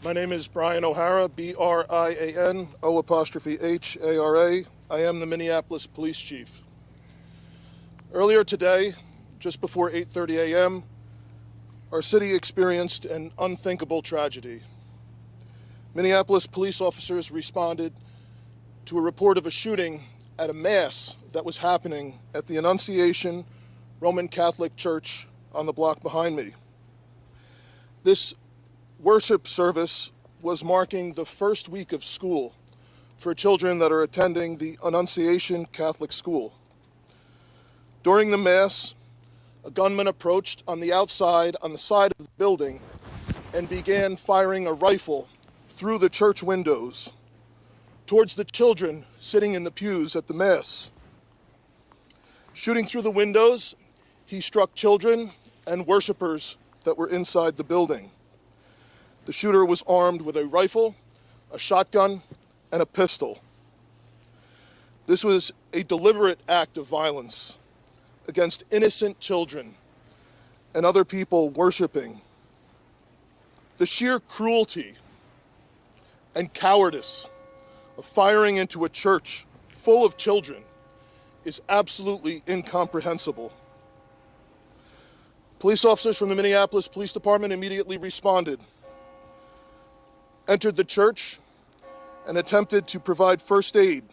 My name is Brian O'Hara, Briano''Hara. I am the Minneapolis Police Chief. Earlier today, just before 8:30 a.m., our city experienced an unthinkable tragedy. Minneapolis police officers responded to a report of a shooting at a mass that was happening at the Annunciation Roman Catholic Church on the block behind me. This worship service was marking the first week of school for children that are attending the Annunciation Catholic School. During the Mass, a gunman approached on the outside on the side of the building and began firing a rifle through the church windows towards the children sitting in the pews at the Mass. Shooting through the windows, he struck children and worshipers that were inside the building. The shooter was armed with a rifle, a shotgun, and a pistol. This was a deliberate act of violence against innocent children and other people worshiping. The sheer cruelty and cowardice of firing into a church full of children is absolutely incomprehensible. Police officers from the Minneapolis Police Department immediately responded, entered the church, and attempted to provide first aid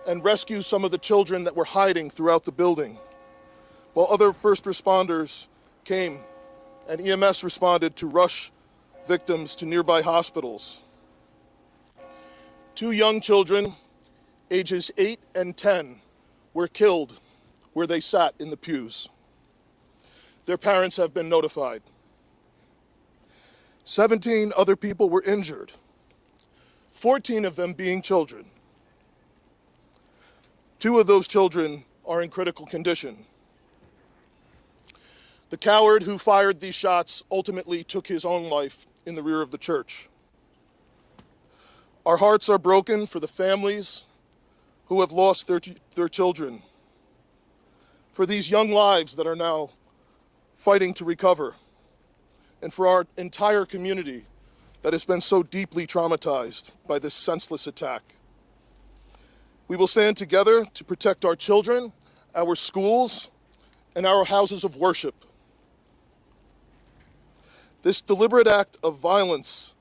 and rescue some of the children that were hiding throughout the building, while other first responders came and EMS responded to rush victims to nearby hospitals. 2 young children, ages 8 and 10, were killed where they sat in the pews. Their parents have been notified. 17 other people were injured, 14 of them being children. 2 of those children are in critical condition. The coward who fired these shots ultimately took his own life in the rear of the church. Our hearts are broken for the families who have lost their children, for these young lives that are now fighting to recover, and for our entire community that has been so deeply traumatized by this senseless attack. We will stand together to protect our children, our schools, and our houses of worship. This deliberate act of violence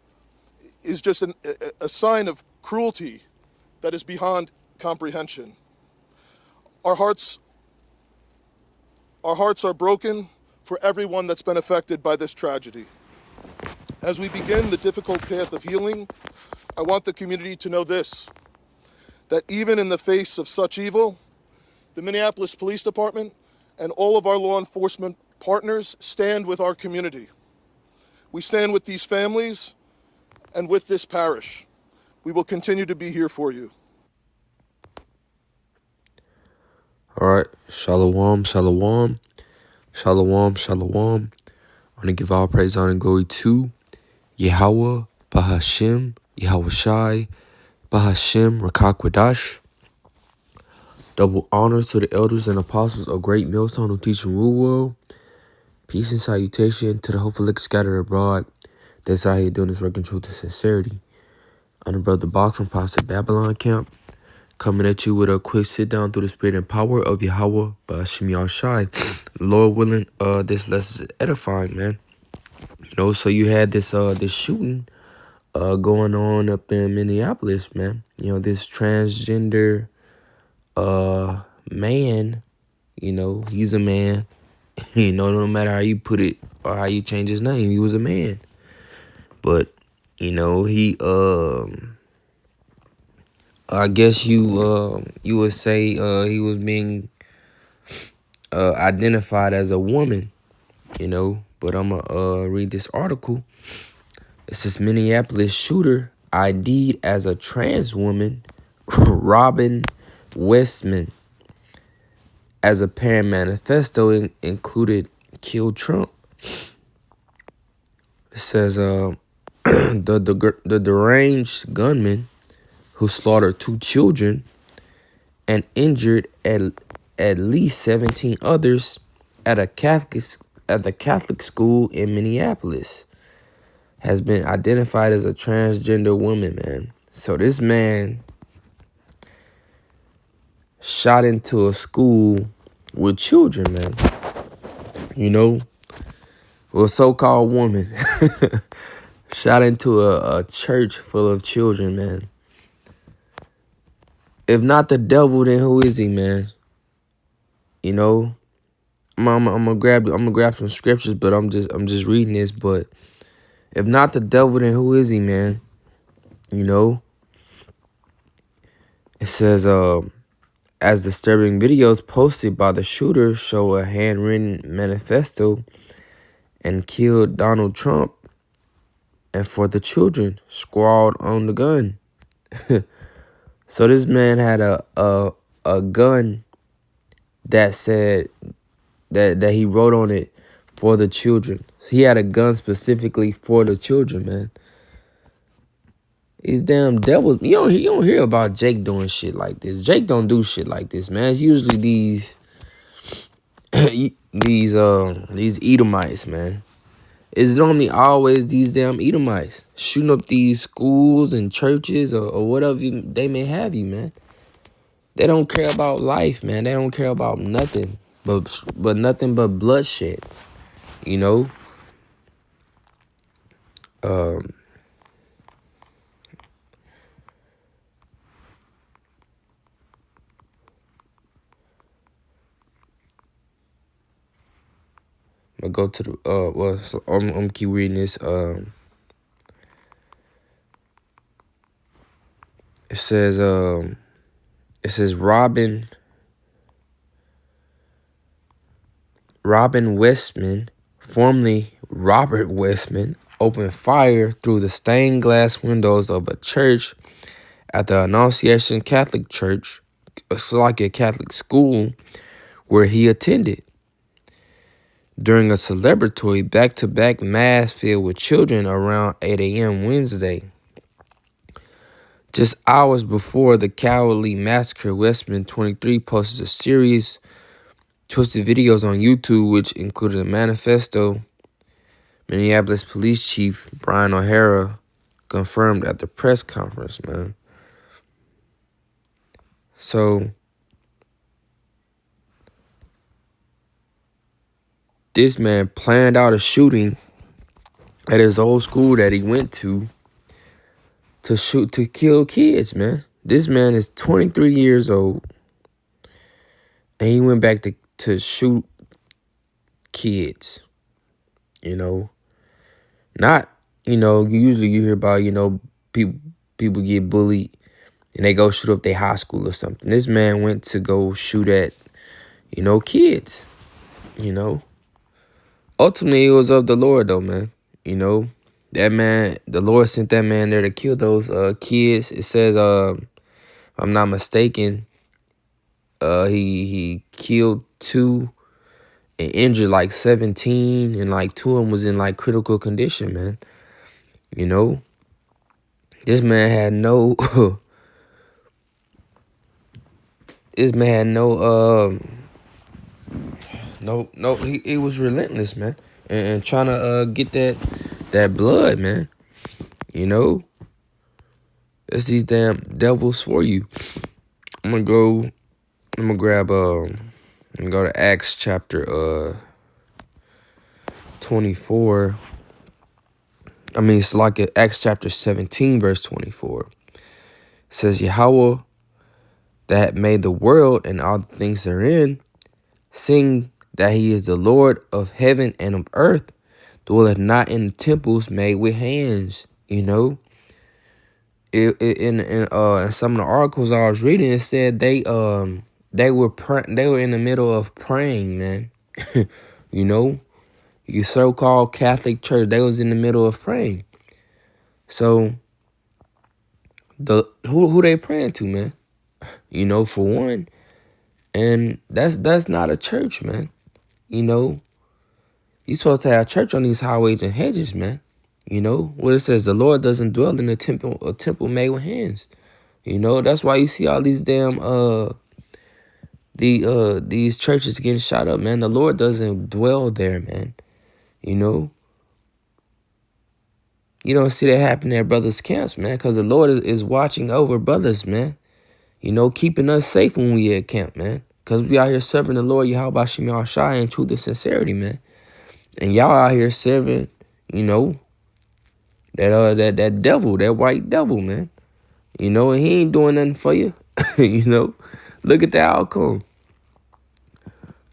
is just a sign of cruelty that is beyond comprehension. Our hearts are broken for everyone that's been affected by this tragedy. As we begin the difficult path of healing, I want the community to know this, that even in the face of such evil, the Minneapolis Police Department and all of our law enforcement partners stand with our community. We stand with these families and with this parish. We will continue to be here for you. All right, shalom, shalom, shalom, shalom. I want to give all praise, honor, and glory to Yahweh, Bahashem, Yahweh Shai, Bahashem, Rakakwadash. Double honors to the elders and apostles of Great Millstone who teach and rule well. Peace and salutation to the hopefully scattered abroad that's out here doing this work in truth and sincerity. I'm the brother Box from Pastor Babylon Camp, coming at you with a quick sit down through the spirit and power of Yahweh, Bahashem Yahweh Shai. Lord willing, this lesson is edifying, man. So you had this shooting going on up in Minneapolis, man. This transgender man, he's a man. No matter how you put it or how you change his name, he was a man. But, he I guess you would say he was being identified as a woman, But I'm going to read this article. It says Minneapolis shooter ID'd as a trans woman, Robin Westman, as apparent manifesto included kill Trump. It says the deranged gunman who slaughtered 2 children and injured at least 17 others at the Catholic school in Minneapolis has been identified as a transgender woman, man. So this man shot into a school with children, man. You know, well, a so-called woman shot into a church full of children, man. If not the devil, then who is he, man? You know, I'm gonna grab some scriptures, but I'm just reading this. But if not the devil, then who is he, man? You know, it says, as disturbing videos posted by the shooter show a handwritten manifesto and killed Donald Trump and for the children scrawled on the gun. So this man had a gun that said that he wrote on it for the children. So he had a gun specifically for the children, man. These damn devils. You don't hear about Jake doing shit like this. Jake don't do shit like this, man. It's usually these these Edomites, man. It's normally always these damn Edomites shooting up these schools and churches or whatever they may have you, man. They don't care about life, man. They don't care about nothing but nothing but bloodshed, you know. I'm gonna go to the so I'm keep reading this. It says Robin Westman, formerly Robert Westman, opened fire through the stained glass windows of a church at the Annunciation Catholic Church, it's like a Catholic school where he attended, during a celebratory back-to-back mass filled with children around 8 a.m. Wednesday. Just hours before the cowardly massacre, Westman 23 posted a series twisted videos on YouTube, which included a manifesto. Minneapolis Police Chief Brian O'Hara confirmed at the press conference, man. So this man planned out a shooting at his old school that he went to kill kids, man. This man is 23 years old, and he went back to shoot kids, you know. Not, usually you hear about, people get bullied and they go shoot up their high school or something. This man went to go shoot at, kids, Ultimately, it was of the Lord, though, man. That man, the Lord sent that man there to kill those kids. It says, if I'm not mistaken, he killed 2 and injured like 17, and like 2 of them was in like critical condition, man. This man had no, he was relentless, man, and trying to get that blood, man. It's these damn devils for you. I'm gonna grab and go to Acts chapter 24. I mean, it's like Acts chapter 17, verse 24. It says, Yahweh that made the world and all the things therein, sing that he is the Lord of heaven and of earth, dwelleth not in the temples made with hands. In some of the articles I was reading, it said they were in the middle of praying, man. Your so-called Catholic church, they was in the middle of praying. So who they praying to, man? For one. And that's not a church, man. You're supposed to have church on these highways and hedges, man. What it says, the Lord doesn't dwell in a temple made with hands. That's why you see all these damn these churches getting shot up, man. The Lord doesn't dwell there, man. You don't see that happen at brothers' camps, man, because the Lord is watching over brothers, man. You know, keeping us safe when we at camp, man. Because we out here serving the Lord Yahweh Shem Yahushai in truth and sincerity, man. And y'all out here serving, you know, that devil, that white devil, man. You know, and he ain't doing nothing for you. You know, look at the outcome.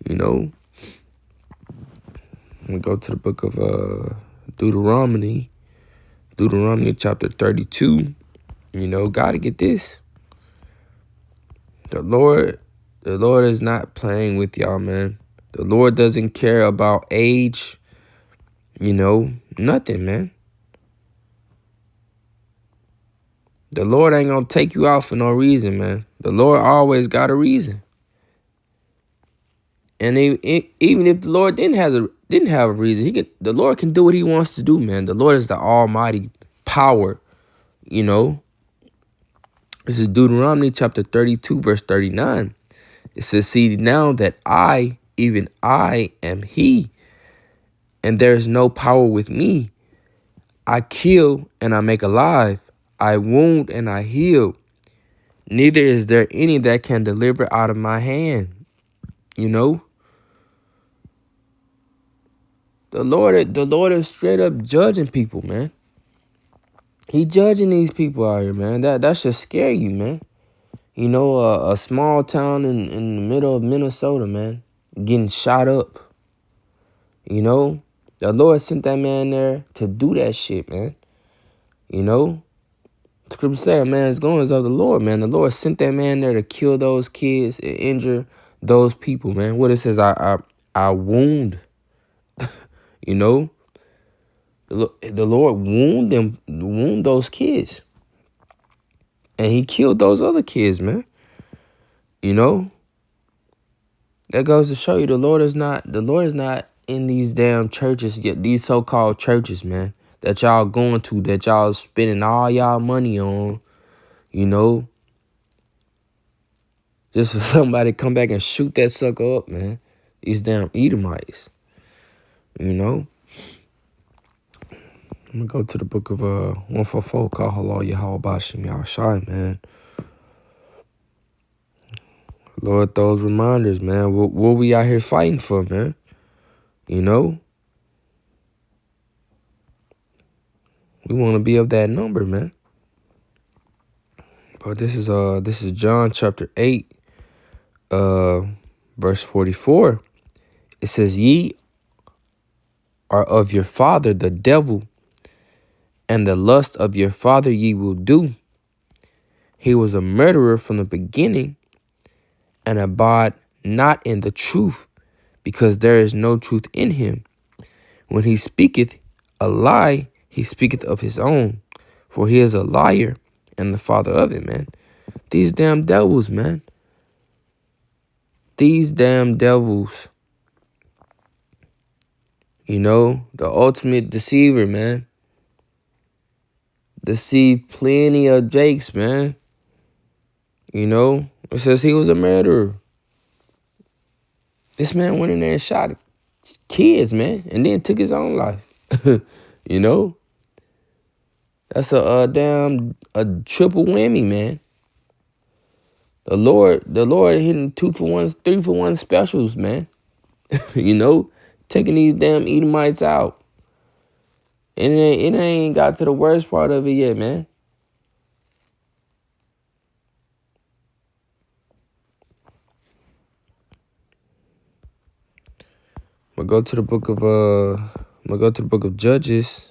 You know, I'm going to go to the book of Deuteronomy chapter 32. You know, got to get this. The Lord is not playing with y'all, man. The Lord doesn't care about age, you know, nothing, man. The Lord ain't gonna take you out for no reason, man. The Lord always got a reason. And even if the Lord didn't have a reason, the Lord can do what he wants to do, man. The Lord is the almighty power, you know. This is Deuteronomy chapter 32, verse 39. It says, see, now that I, even I, am he, and there is no power with me. I kill and I make alive. I wound and I heal. Neither is there any that can deliver out of my hand. You know? The Lord is straight up judging people, man. He judging these people out here, man. That should scare you, man. You know, a small town in the middle of Minnesota, man, getting shot up. You know, the Lord sent that man there to do that shit, man. You know, the scripture said, man, it's going as of the Lord, man. The Lord sent that man there to kill those kids and injure those people, man. What it says, I wound, you know, the Lord wound those kids. And he killed those other kids, man. You know, that goes to show you the Lord is not in these damn churches, yet these so-called churches, man, that y'all going to, that y'all spending all y'all money on, you know, just for somebody to come back and shoot that sucker up, man. These damn Edomites, you know. I'm gonna go to the book of 144 called Halal Yahweh Shem Yahushai, man. Lord, those reminders, man. What we out here fighting for, man? You know? We want to be of that number, man. But this is John chapter 8, verse 44. It says, ye are of your father the devil, and the lust of your father ye will do. He was a murderer from the beginning, and abide not in the truth, because there is no truth in him. When he speaketh a lie, he speaketh of his own, for he is a liar and the father of it, man. These damn devils, man. These damn devils. You know, the ultimate deceiver, man. Deceived plenty of Jakes, man. You know, it says he was a murderer. This man went in there and shot kids, man, and then took his own life. You know? That's a triple whammy, man. The Lord hitting 2-for-1, 3-for-1 specials, man. You know, taking these damn Edomites out. And it ain't got to the worst part of it yet, man. I'm gonna go to the book of Judges.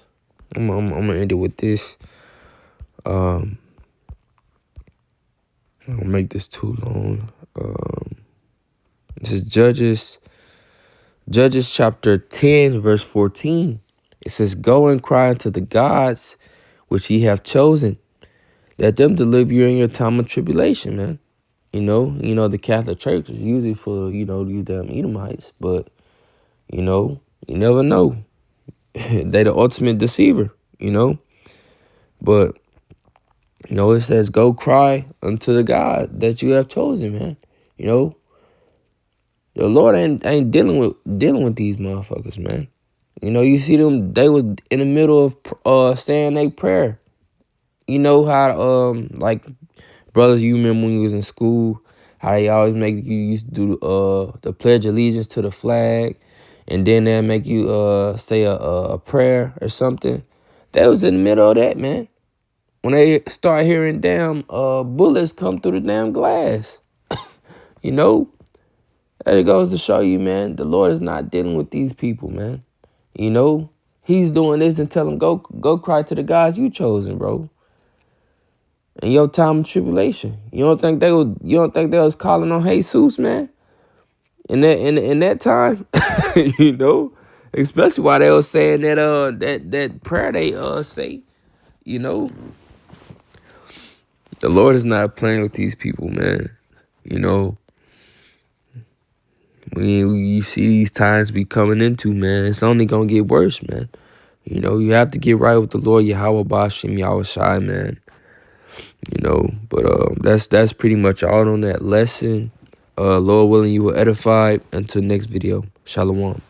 I'm gonna end it with this. I don't make this too long. This is Judges chapter 10, verse 14. It says, go and cry unto the gods which ye have chosen. Let them deliver you in your time of tribulation, man. You know, the Catholic Church is usually for, you know, these damn Edomites. But, you know, you never know. They the ultimate deceiver, you know. But, you know, it says, go cry unto the God that you have chosen, man. You know, the Lord ain't dealing with these motherfuckers, man. You know, you see them, they was in the middle of saying their prayer. You know how, like, brothers, you remember when you was in school, how they always make you used to do the Pledge of Allegiance to the flag, and then they'll make you say a prayer or something. They was in the middle of that, man. When they start hearing damn bullets come through the damn glass. You know? That goes to show you, man, the Lord is not dealing with these people, man. You know? He's doing this and tell them, go cry to the guys you chosen, bro. In your time of tribulation. You don't think they was calling on Jesus, man? In that time? You know? Especially while they was saying that prayer they say, you know? The Lord is not playing with these people, man. You know? When you see these times we coming into, man, it's only gonna get worse, man. You know, you have to get right with the Lord Yahweh Bashim Yahweh Shai, man. You know, but that's pretty much all on that lesson. Lord willing, you will edify. Until next video. Shalom.